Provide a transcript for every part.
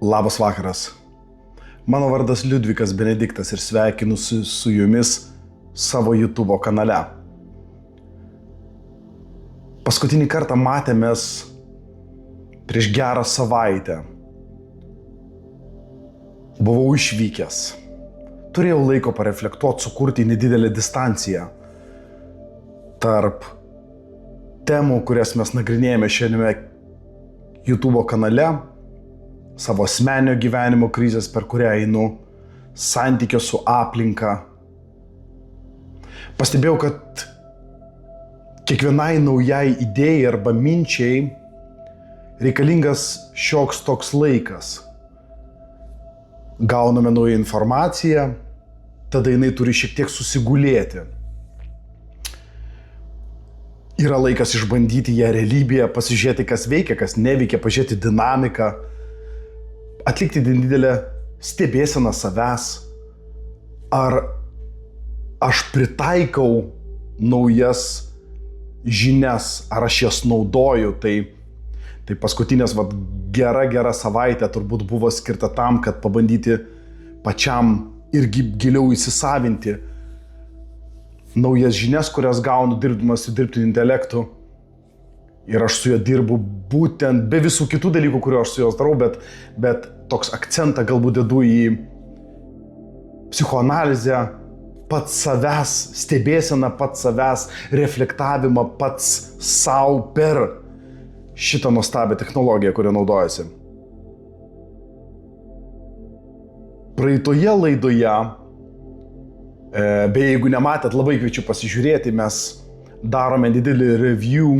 Labas vakaras. Mano vardas Liudvikas Benediktas ir sveikinu su jumis savo YouTube kanale. Paskutinį kartą matėmės prieš gerą savaitę. Buvau išvykęs. Turėjau laiko pareflektuoti, sukurti nedidelę distanciją tarp temų, kurias mes nagrinėjame šiandien YouTube kanale, savo asmeninio gyvenimo krizės, per kurią einu, santykio su aplinka. Pastebėjau, kad kiekvienai naujai idėjai arba minčiai reikalingas šioks toks laikas. Gauname naują informaciją, tada jinai turi šiek tiek susigulėti. Yra laikas išbandyti ją realybėje, pasižiūrėti, kas veikia, kas neveikia, pažiūrėti dinamiką, atlikti didelę stebėseną savęs. Ar aš pritaikau naujas žinias, ar aš jas naudoju. Tai paskutinės gera savaitė turbūt buvo skirta tam, kad pabandyti pačiam irgi giliau įsisavinti naujas žinias, kurias gaunu dirbdamas su dirbtiniu intelektu. Ir aš su juo dirbu būtent be visų kitų dalykų, kuriuos aš su juos darau, bet toks akcentą galbūt dedu į psichoanalizę, pats savęs, stebėseną pats savęs, reflektavimą pats sau per šitą nuostabią technologiją, kurią naudojasi. Praeitoje laidoje, beje, jeigu nematėt, labai kviečiu pasižiūrėti, mes darome didelį review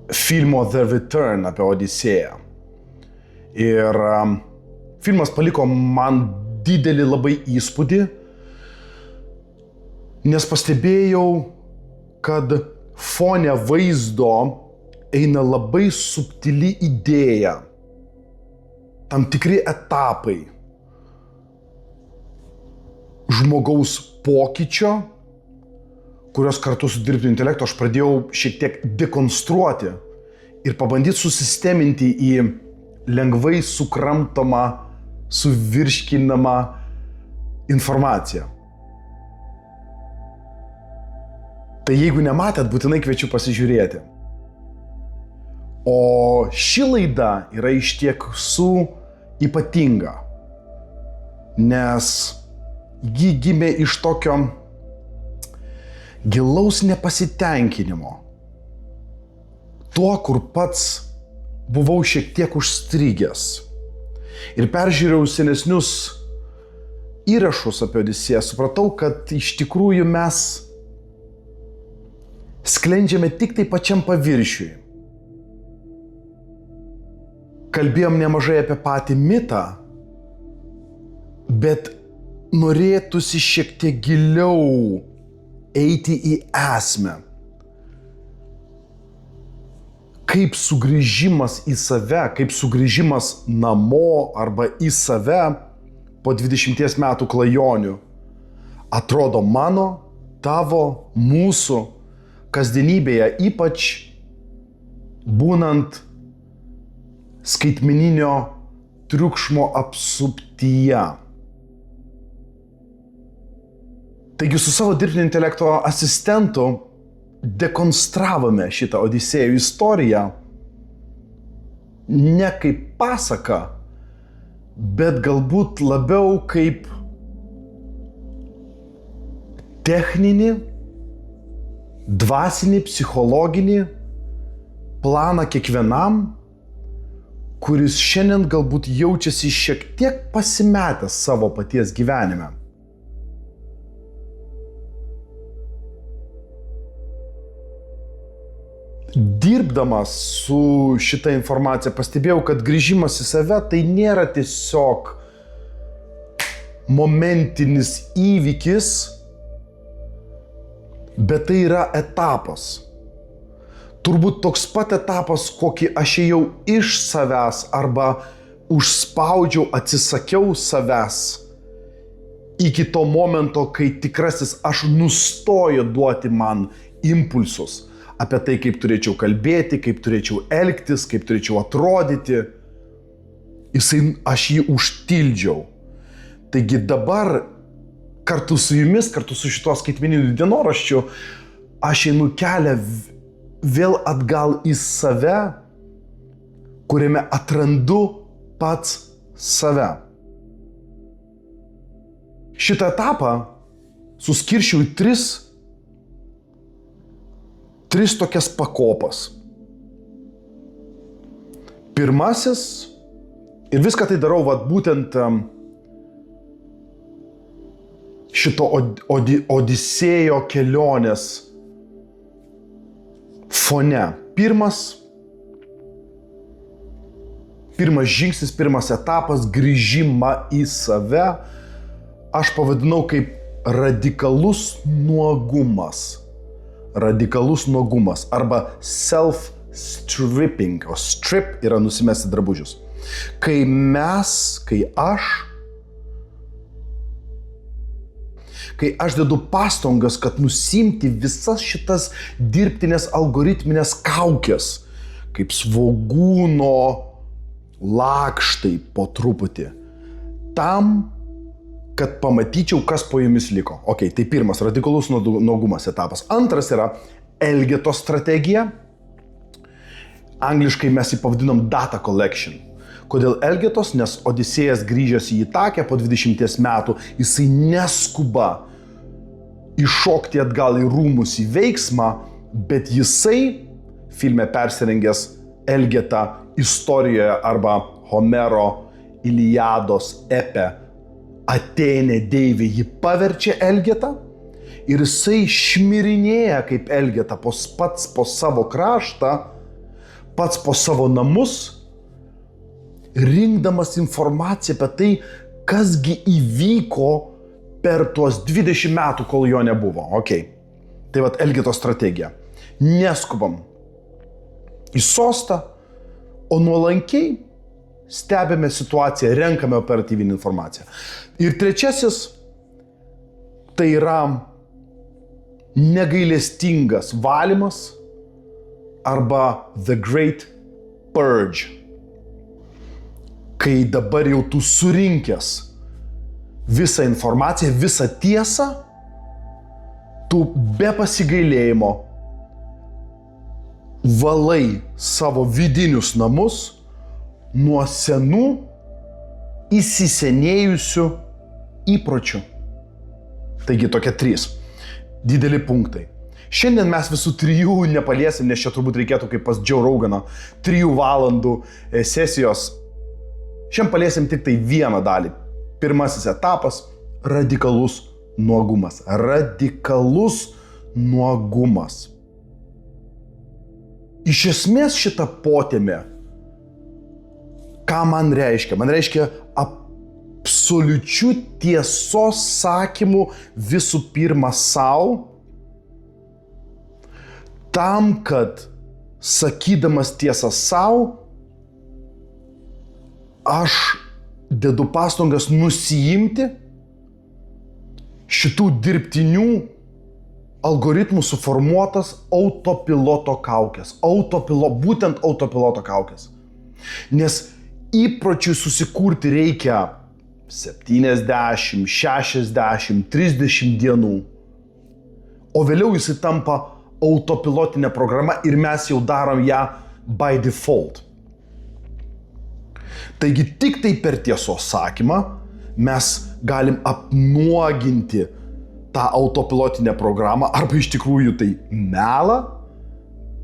filmo The Return apie Odisėją. Ir filmas paliko man didelį labai įspūdį, nes pastebėjau, kad fone vaizdo eina labai subtili idėja, tam tikri etapai žmogaus pokyčio, kurios kartu su dirbtiniu intelektu aš pradėjau šiek tiek dekonstruoti ir pabandyti susisteminti į lengvai sukramtomą, suvirškinamą informaciją. Tai jeigu nematėt, būtinai kviečiu pasižiūrėti. O ši laida yra iš tiesų ypatinga, nes ji gimė iš tokio gilaus nepasitenkinimo. Tuo, kur pats buvau šiek tiek užstrigęs. Ir peržiūrėjau senesnius įrašus apie Odisėją, supratau, kad iš tikrųjų mes sklendžiame tik tai pačiam paviršiui. Kalbėjom nemažai apie patį mitą, bet norėtųsi šiek tiek giliau eiti į esmę. Kaip sugrįžimas į save, kaip sugrįžimas namo arba į save po 20 metų klajonių atrodo mano, tavo, mūsų kasdienybėje, ypač būnant skaitmeninio triukšmo apsuptyje. Taigi su savo dirbtinio intelekto asistentu dekonstravome šitą Odisėjų istoriją ne kaip pasaką, bet galbūt labiau kaip techninį, dvasinį, psichologinį planą kiekvienam, kuris šiandien galbūt jaučiasi šiek tiek pasimetęs savo paties gyvenime. Dirbdamas su šitą informaciją pastebėjau, kad grįžimas į save tai nėra tiesiog momentinis įvykis, bet tai yra etapas. Turbūt toks pat etapas, kokį aš ėjau iš savęs arba užspaudžiau, atsisakiau savęs iki to momento, kai tikrasis aš nustojo duoti man impulsus apie tai, kaip turėčiau kalbėti, kaip turėčiau elgtis, kaip turėčiau atrodyti. aš jį užtildžiau. Taigi dabar kartu su jumis, kartu su šituo skaitmeniniu dienoraščiu, aš einu kelią vėl atgal į save, kuriame atrandu pats save. Šitą etapą suskirčiau į tris tokias pakopas. Pirmasis, ir viską tai darau būtent šito Odisėjo kelionės fone. Pirmas žingsnis, pirmas etapas – grįžimą į save. Aš pavadinau kaip radikalus nuogumas. Radikalus nuogumas arba self-stripping. O strip yra nusimesti drabužius. Kai aš dedu pastangas, kad nusimti visas šitas dirbtinės algoritminės kaukės, kaip svogūno lakštai po truputį, tam, kad pamatyčiau, kas po jumis liko. Tai pirmas radikalus nuogumas etapas. Antras yra Elgeto strategija. Angliškai mes jį pavadinom data collection. Kodėl Elgetos? Nes Odisėjas grįžęs į Itakę po 20 metų, jisai neskuba iššokti atgal į rūmus į veiksmą, bet jisai filme persirengęs Elgetą istorijoje arba Homero Iliados epe Atėnė deivė jį paverčia Elgetą ir jisai šmirinėja kaip Elgeta pats po savo kraštą, pats po savo namus, rinkdamas informaciją apie tai, kasgi įvyko per tuos 20 metų, kol jo nebuvo. Tai Elgeto strategija. Neskubam į sostą, o nuolankiai stebime situaciją, renkame operatyvinę informaciją. Ir trečiasis, tai yra negailestingas valymas arba The Great Purge. Kai dabar jau tu surinkęs visą informaciją, visą tiesą, tu be pasigailėjimo valai savo vidinius namus nuo senų įsisenėjusių įpročių. Taigi tokie 3 dideli punktai. Šiandien mes visų 3 nepaliesim, nes čia turbūt reikėtų kaip pas Joe Roganą 3 valandų sesijos. Šiandien paliesim tik tai vieną dalį. Pirmasis etapas – radikalus nuogumas. Radikalus nuogumas. Iš esmės šita potėmė, ką man reiškia? Man reiškia absoliučių tiesos sakymų visų pirma savo, tam, kad sakydamas tiesą savo, aš dedu pastangas nusiimti šitų dirbtinių algoritmų suformuotas autopiloto kaukės. Būtent autopiloto kaukės. Nes įpročiui susikurti reikia 70, 60, 30 dienų. O vėliau jisai tampa autopilotinė programa ir mes jau darom ją by default. Taigi tik tai per tiesos sakymą mes galim apnuoginti tą autopilotinę programą arba iš tikrųjų tai melą,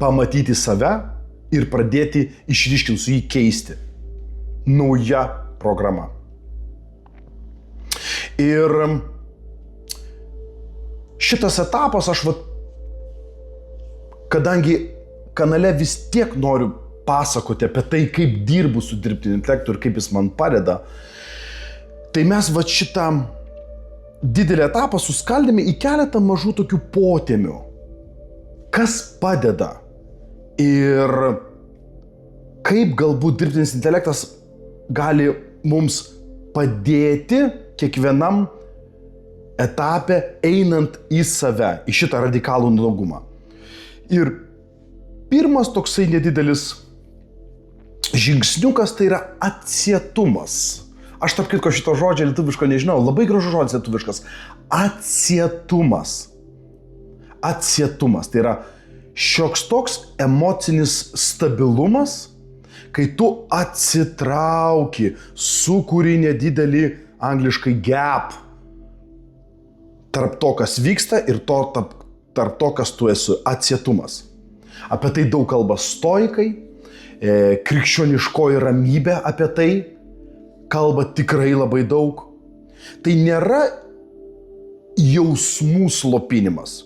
pamatyti save ir pradėti išryškinti su jį keisti. Nauja programa. Ir šitas etapas kadangi kanale vis tiek noriu pasakoti apie tai, kaip dirbu su dirbtiniu intelektu ir kaip jis man padeda, tai mes šitą didelį etapą suskaldėme į keletą mažų tokių potėmių. Kas padeda ir kaip galbūt dirbtinis intelektas gali mums padėti kiekvienam etape einant į save, į šitą radikalų nuogumą. Ir pirmas toksai nedidelis Žingsniukas tai yra atsietumas. Aš tarp kitko šito žodžio lietuviško nežinau, labai gražus žodis lietuviškas. Atsietumas. Atsietumas. Tai yra šioks toks emocinis stabilumas, kai tu atsitrauki, sukuri nedidelį angliškai gap tarp to, kas vyksta ir tarp to, kas tu esi. Atsietumas. Apie tai daug kalba stoikai, krikščioniškoji ramybė apie tai kalba tikrai labai daug. Tai nėra jausmų slopinimas,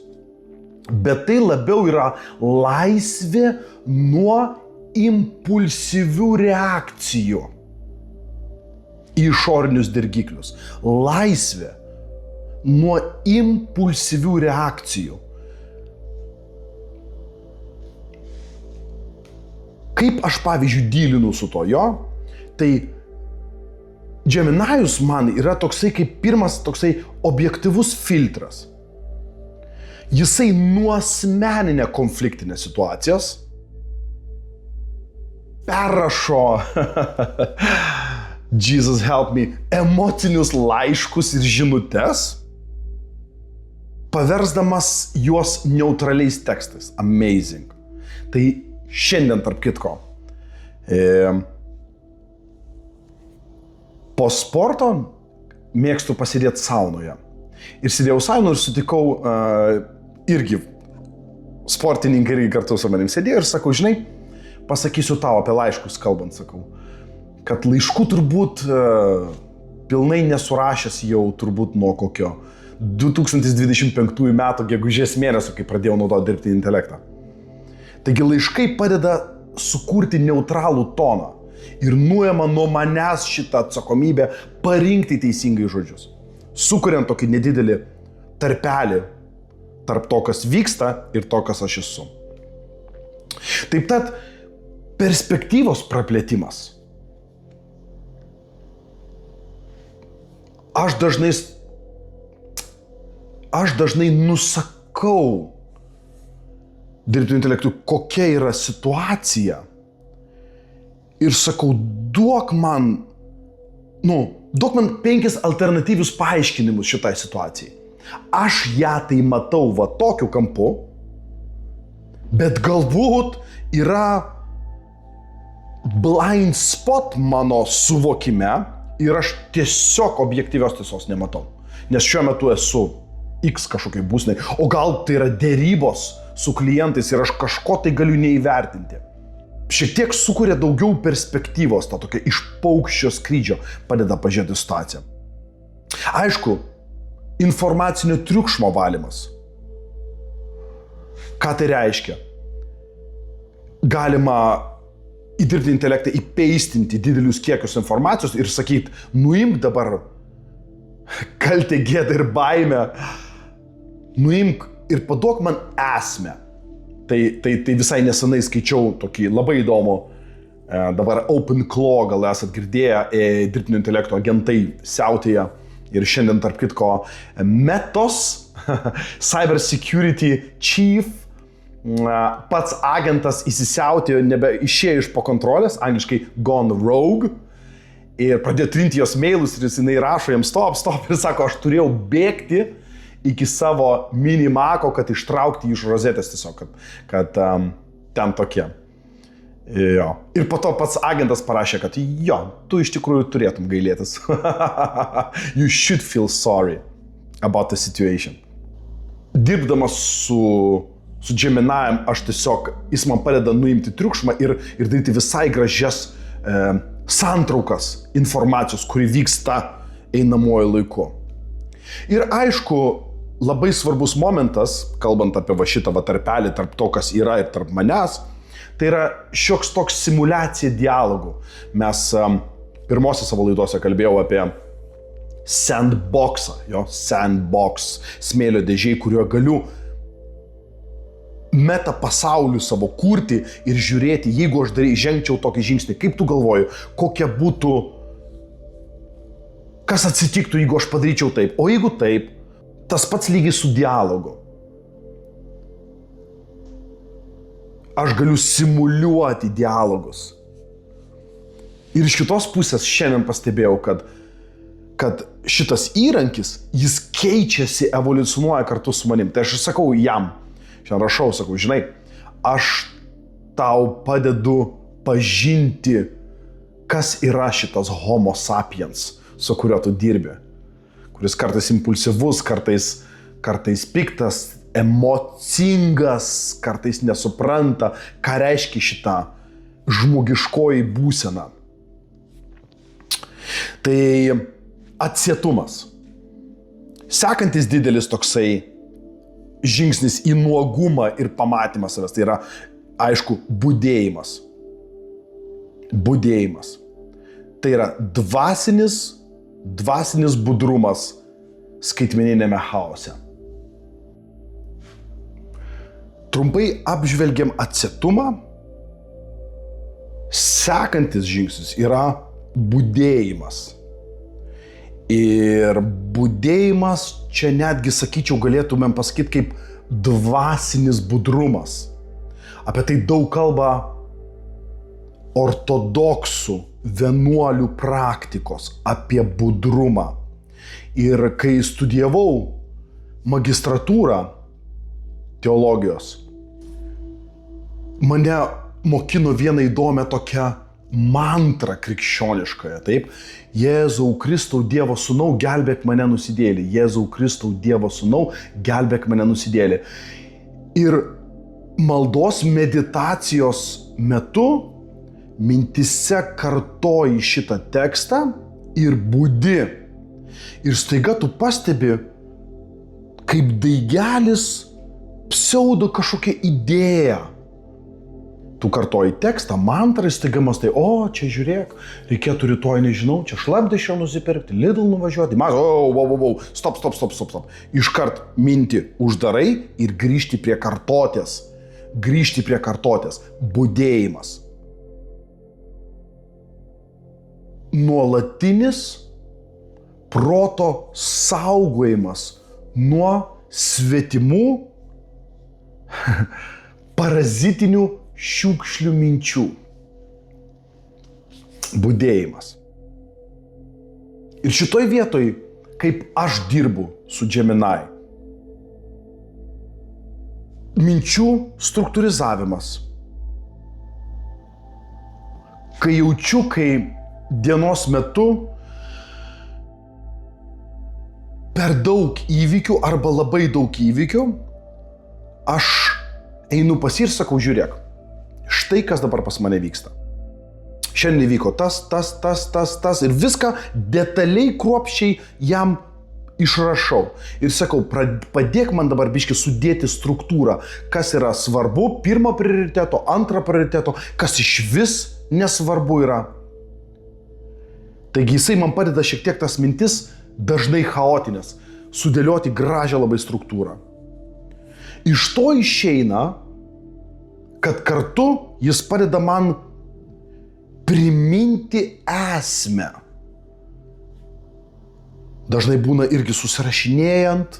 bet tai labiau yra laisvė nuo impulsyvių reakcijų į išorinius dirgiklius. Laisvė nuo impulsyvių reakcijų. Kaip aš, pavyzdžiui, dylinu su to, tai Geminajus man yra toksai kaip pirmas toksai objektyvus filtras. Jisai nuasmeninę konfliktinės situacijas perrašo Jesus help me, emocinius laiškus ir žinutes, paversdamas juos neutraliais tekstais. Amazing. Tai šiandien, tarp kitko, po sporto mėgstu pasėdėti saunoje. Ir sėdėjau saunoje ir sutikau irgi sportininkai irgi kartu su manim sėdėjo ir sakau, žinai, pasakysiu tau apie laiškus kalbant, sakau, kad laiškų turbūt pilnai nesurašęs jau turbūt nuo kokio 2025 metų gegužės mėnesio, kai pradėjau naudoti dirbtinį intelektą. Taigi laiškai padeda sukurti neutralų toną ir nuima nuo manęs šitą atsakomybę parinkti teisingai žodžius, sukuriant tokį nedidelį tarpelį tarp to, kas vyksta ir to, kas aš esu. Taip pat perspektyvos praplėtimas. Aš dažnai nusakau dirbtiniu intelektu, kokia yra situacija ir sakau, duok man 5 alternatyvius paaiškinimus šitai situacijai. Aš ją tai matau va tokiu kampu, bet galbūt yra blind spot mano suvokime ir aš tiesiog objektyvios tiesos nematau. Nes šiuo metu esu X kažkokiai būsnai, o gal tai yra dėrybos su klientais ir aš kažko tai galiu neįvertinti. Šiek tiek sukuria daugiau perspektyvos, ta tokia iš paukščio skrydžio padeda pažiūrėti situaciją. Aišku, informacinio triukšmo valymas. Ką tai reiškia? Galima į dirbtinį intelektą įpeistinti didelius kiekius informacijos ir sakyti, nuimk dabar kaltę, gėdą ir baimę, nuimk ir paduok man esmę. Tai visai nesenai skaičiau tokį labai įdomų, dabar OpenClaw, gal esat girdėję, dirbtinio intelekto agentai siautėja ir šiandien tarp kitko Metos, Cyber Security Chief, pats agentas įsisiautėjo, išėjo iš po kontrolės, angliškai gone rogue, ir pradėjo trinti jos mailus ir jinai rašo jam stop ir sako, aš turėjau bėgti iki savo minimako, kad ištraukti iš rozetės tiesiog, kad ten tokie. Jo. Ir po to pats agentas parašė, kad tu iš tikrųjų turėtum gailėtis. You should feel sorry about the situation. Dirbdamas su Geminajam, aš tiesiog, jis man padeda nuimti triukšmą ir daryti visai gražias santraukas informacijos, kuri vyksta einamuoju laiku. Ir aišku, labai svarbus momentas, kalbant apie šitą tarpelį tarp to, kas yra ir tarp manęs, tai yra šioks toks simuliacija dialogų. Mes pirmose savo laidose kalbėjau apie sandboxą, sandbox, smėlio dėžiai, kuriuo galiu meta pasauliu savo kurti ir žiūrėti, jeigu aš žengčiau tokį žingsnį, kaip tu galvoji, kokia būtų, kas atsitiktų, jeigu aš padaryčiau taip, o jeigu taip, tas pats lygiai su dialogu. Aš galiu simuliuoti dialogus. Ir iš kitos pusės šiandien pastebėjau, kad šitas įrankis, jis keičiasi, evoliucionuoja kartu su manim. Tai aš sakau jam, šiandien rašau, sakau, žinai, aš tau padedu pažinti, kas yra šitas homo sapiens, su kuriuo tu dirbi. Kuris kartais impulsyvus, kartais piktas, emocingas, kartais nesupranta, ką reiškia šita žmogiškoji būsena. Tai atsietumas. Sekantis didelis toksai žingsnis į nuogumą ir pamatymą savęs, tai yra, aišku, budėjimas. Budėjimas. Tai yra dvasinis budrumas skaitmeninėme chaose. Trumpai apžvelgiam atsietumą. Sekantis žingsnis yra budėjimas. Ir budėjimas čia netgi, sakyčiau, galėtumėm pasakyti kaip dvasinis budrumas. Apie tai daug kalba ortodoksų vienuolių praktikos apie budrumą. Ir kai studijavau magistratūrą teologijos, mane mokino vieną įdomią tokią mantrą krikščioniškąją, taip? Jėzau Kristau, Dievo sūnau, gelbėk mane nusidėlį. Jėzau Kristau, Dievo sūnau, gelbėk mane nusidėlį. Ir maldos meditacijos metu mintise kartoji šitą tekstą ir budi. Ir staiga tu pastebi, kaip daigelis pseudo kažkokia idėja. Tu kartoji tekstą, mantrą, staiga mastai, o, čia žiūrėk, reikėtų rytoj, nežinau, čia šlapdešio nusipirkti, Lidl nuvažiuoti, stop. Iškart mintį uždarai ir grįžti prie kartotės. Budėjimas. Nuolatinis proto saugojimas nuo svetimų parazitinių šiukšlių minčių. Budėjimas. Ir šitoj vietoj, kaip aš dirbu su Gemini, minčių struktūrizavimas. Kai jaučiu, kai dienos metu per daug įvykių arba labai daug įvykių, aš einu pas jį ir sakau, žiūrėk, štai kas dabar pas mane vyksta. Šiandien įvyko tas ir viską detaliai, kruopščiai jam išrašau. Ir sakau, padėk man dabar biškį sudėti struktūrą, kas yra svarbu, pirmo prioriteto, antro prioriteto, kas iš vis nesvarbu yra. Taigi jisai man padeda šiek tiek tas mintis, dažnai chaotinės, sudėlioti gražią labai struktūrą. Iš to išeina, kad kartu jis padeda man priminti esmę. Dažnai būna irgi susirašinėjant,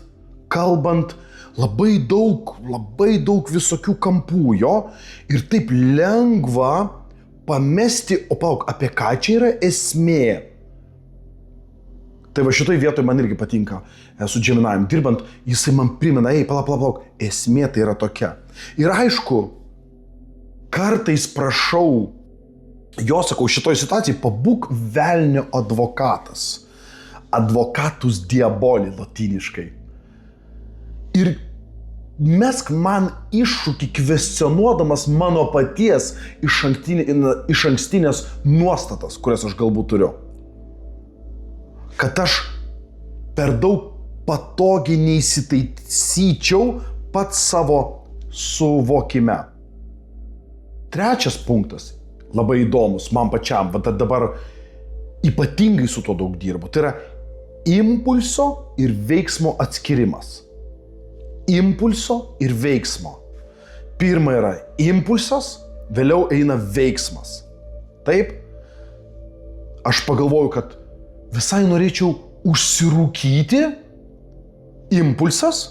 kalbant, labai daug visokių kampų jo ir taip lengva pamesti, o palauk, apie ką čia yra esmė. Tai va šitoj vietoj man irgi patinka, su Gemini dirbant, jisai man primena, palauk, esmė tai yra tokia. Ir aišku, kartais prašau, jo sakau, šitoj situacijai pabūk velnio advokatas. Advocatus diaboli lotyniškai. Ir mesk man iššūkį kvestionuodamas mano paties išankstinės nuostatas, kurias aš galbūt turiu. Kad aš per daug patogiai neįsitaisyčiau pats savo suvokime. Trečias punktas, labai įdomus man pačiam, bet dabar ypatingai su to daug dirbu, tai yra impulso ir veiksmo atskirimas. Impulso ir veiksmo. Pirma yra impulsas, vėliau eina veiksmas. Taip? Aš pagalvoju, kad visai norėčiau užsirūkyti, impulsas,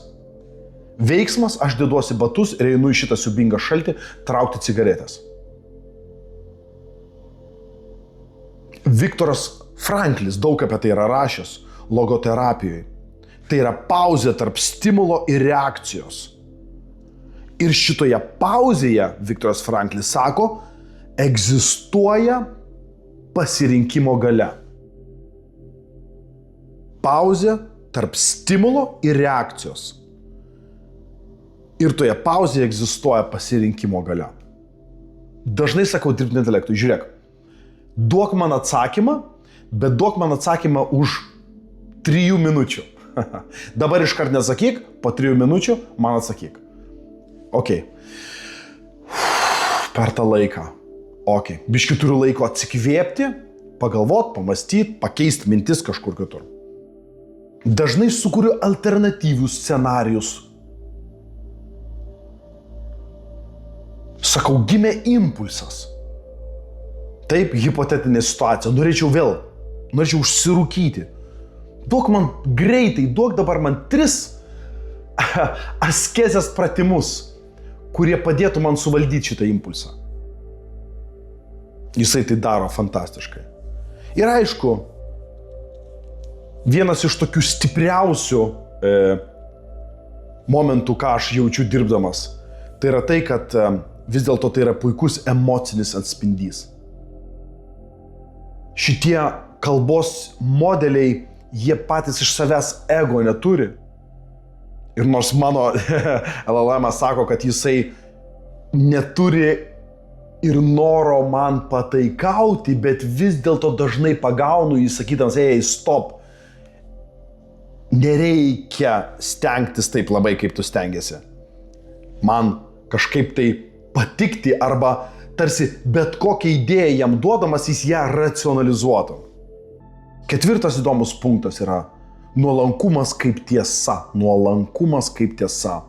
veiksmas, aš deduosi batus ir einu į šitą siubingą šaltį traukti cigaretės. Viktoras Franklis daug apie tai yra rašęs logoterapijoje. Tai yra pauzė tarp stimulo ir reakcijos. Ir šitoje pauzėje, Viktoras Franklis sako, egzistuoja pasirinkimo galia. Pauzė tarp stimulo ir reakcijos. Ir toje pauzėje egzistuoja pasirinkimo galia. Dažnai sakau dirbtinio intelektui, žiūrėk, duok man atsakymą, bet duok man atsakymą už 3 minučių. Dabar iškart nesakyk, po 3 minučių man atsakyk. Ok. Per tą laiką. Ok. Biškį turiu laiko atsikvėpti, pagalvot, pamastyti, pakeisti mintis kažkur kitur. Dažnai sukuriu alternatyvius scenarijus. Sakau, gimė impulsas. Taip, hipotetinė situacija. Norėčiau užsirūkyti. Duok man greitai, duok dabar man 3 askezės pratimus, kurie padėtų man suvaldyti šitą impulsą. Jisai tai daro fantastiškai. Ir aišku, vienas iš tokių stipriausių momentų, ką aš jaučiu dirbdamas, tai yra tai, kad vis dėlto tai yra puikus emocinis atspindys. Šitie kalbos modeliai, jie patys iš savęs ego neturi. Ir nors mano LLM sako, kad jisai neturi ir noro man pataikauti, bet vis dėlto dažnai pagaunu jį sakydamas, ei, stop. Nereikia stengtis taip labai, kaip tu stengiasi. Man kažkaip tai patikti arba tarsi bet kokią idėją jam duodamas, jis ją racionalizuotų. 4 įdomus punktas yra nuolankumas kaip tiesa. Nuolankumas kaip tiesa.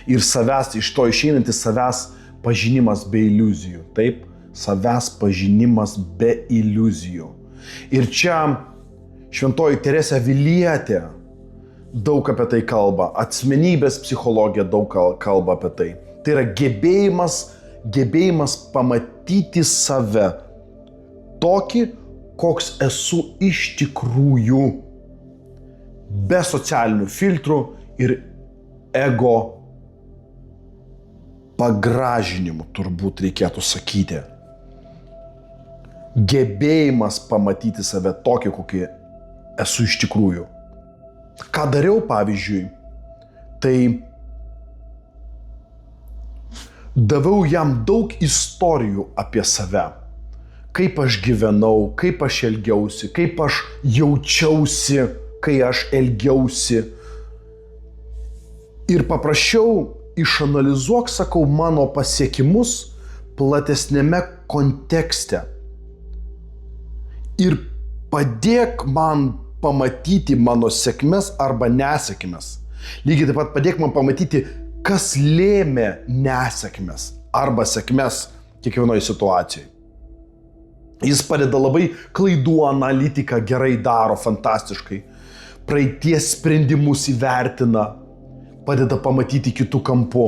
Ir savęs, iš to išeinantis savęs pažinimas be iliuzijų. Taip, savęs pažinimas be iliuzijų. Ir čia šventoji Teresė Avilietė daug apie tai kalba. Asmenybės psichologija daug kalba apie tai. Tai yra gebėjimas pamatyti save tokį, koks esu iš tikrųjų, be socialinių filtrų ir ego pagražinimų, turbūt reikėtų sakyti. Gebėjimas pamatyti save tokį, kokį esu iš tikrųjų. Ką dariau, pavyzdžiui, tai daviau jam daug istorijų apie save. Kaip aš gyvenau, kaip aš elgiausi, kaip aš jaučiausi, kai aš elgiausi. Ir paprašiau, išanalizuok, sakau, mano pasiekimus platesnėme kontekste. Ir padėk man pamatyti mano sėkmes arba nesėkmes. Lygiai taip pat padėk man pamatyti, kas lėmė nesėkmes arba sėkmes kiekvienoje situacijoje. Jis padeda labai, klaidų analitiką gerai daro, fantastiškai. Praeities sprendimus įvertina, padeda pamatyti kitų kampų.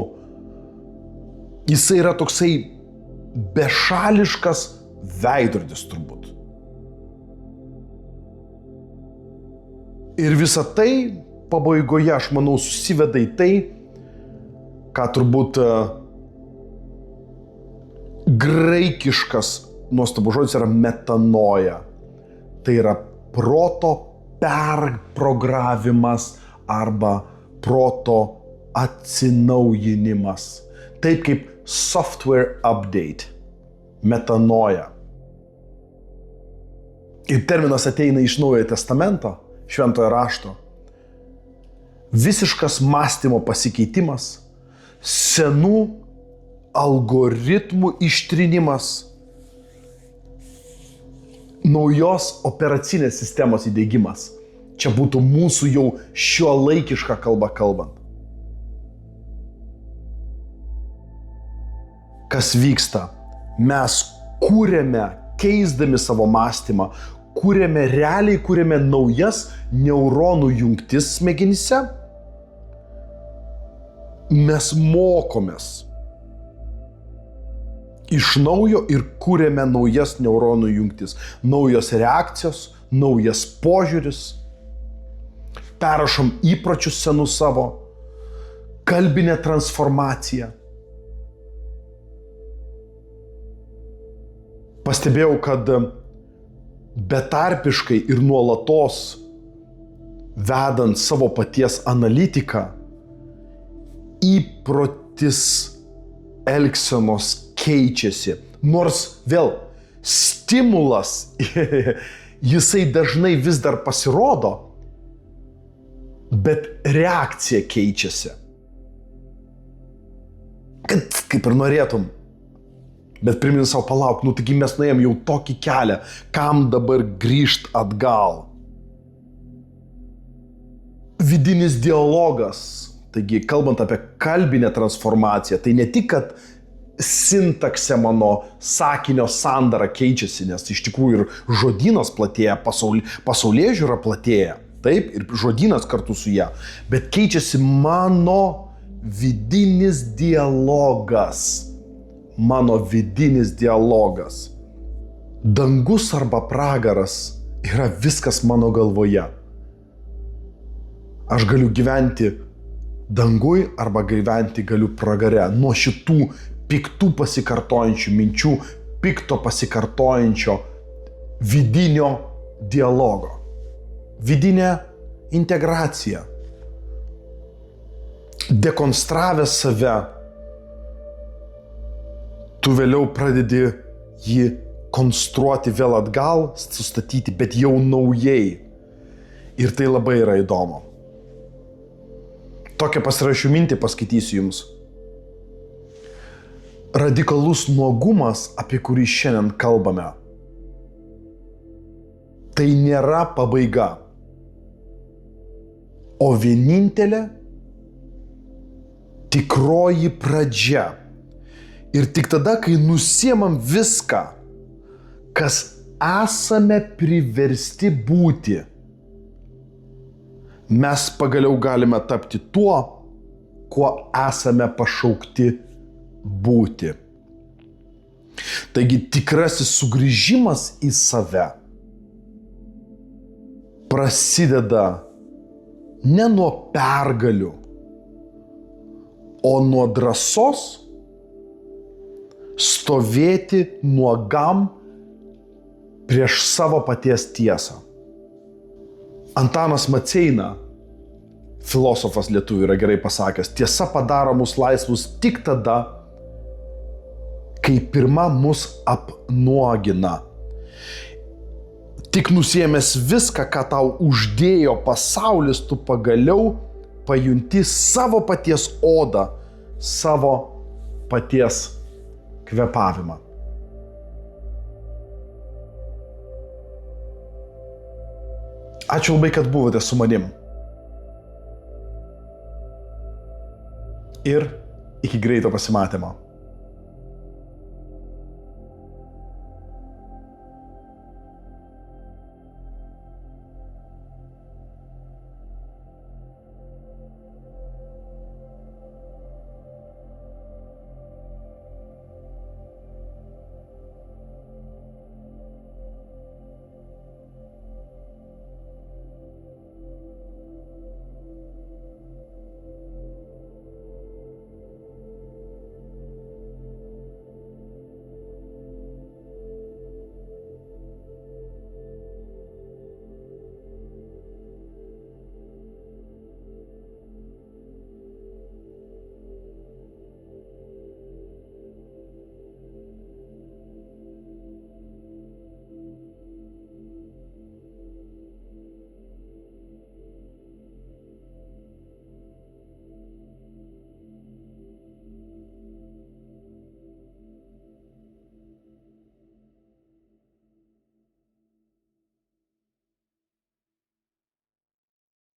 Jisai yra toksai bešališkas veidrodis turbūt. Ir visa tai pabaigoje, aš manau, susiveda į tai, ką turbūt graikiškas nuostabus žodis yra metanoja. Tai yra proto perprogravimas arba proto atsinaujinimas. Taip kaip software update. Metanoja. Ir terminas ateina iš Naujojo Testamento, Šventojo rašto. Visiškas mąstymo pasikeitimas, senų algoritmų ištrinimas, naujos operacinės sistemos įdiegimas. Čia būtų mūsų jau šiuolaikiška kalba kalbant. Kas vyksta? Mes kūrėme, keisdami savo mąstymą, realiai kūrėme naujas neuronų jungtis smegenyse. Mes mokomės. iš naujo ir kūrėme naujas neuronų jungtis, naujos reakcijos, naujas požiūris, perrašom įpročius senus savo, kalbinė transformacija. Pastebėjau, kad betarpiškai ir nuolatos vedant savo paties analitiką, įprotis elgsenos keičiasi. Nors vėl stimulas, jisai dažnai vis dar pasirodo, bet reakcija keičiasi. Kad kaip ir norėtum. Bet primini savo, palauk, taigi mes nuėjom jau tokį kelią, kam dabar grįžt atgal? Vidinis dialogas, taigi kalbant apie kalbinę transformaciją, tai ne tik, kad sintaksė mano sakinio sandara keičiasi, nes iš tikrųjų ir žodynas platėja, pasaulėžiūra platėja, taip, ir žodynas kartu su ją, bet keičiasi mano vidinis dialogas. Mano vidinis dialogas. Dangus arba pragaras yra viskas mano galvoje. Aš galiu gyventi danguj arba gyventi galiu pragare. Nuo šitų piktų pasikartojančių minčių, pikto pasikartojančio vidinio dialogo. Vidinė integracija. Dekonstravęs save, tu vėliau pradedi jį konstruoti vėl atgal, sustatyti, bet jau naujai. Ir tai labai yra įdomu. Tokią pasirašiau mintį paskaitysiu jums. Radikalus nuogumas, apie kurį šiandien kalbame, tai nėra pabaiga, o vienintelė tikroji pradžia. Ir tik tada, kai nusiemam viską, kas esame priversti būti, mes pagaliau galime tapti tuo, kuo esame pašaukti būti. Taigi tikrasis sugrįžimas į save prasideda ne nuo pergalių, o nuo drąsos stovėti nuogam prieš savo paties tiesą. Antanas Maceina, filosofas lietuvių, yra gerai pasakęs, tiesa padaro mus laisvus tik tada, kai pirma mus apnuogina. Tik nusiėmęs viską, ką tau uždėjo pasaulis, tu pagaliau pajunti savo paties odą, savo paties kvėpavimą. Ačiū labai, kad buvote su manim. Ir iki greito pasimatymo.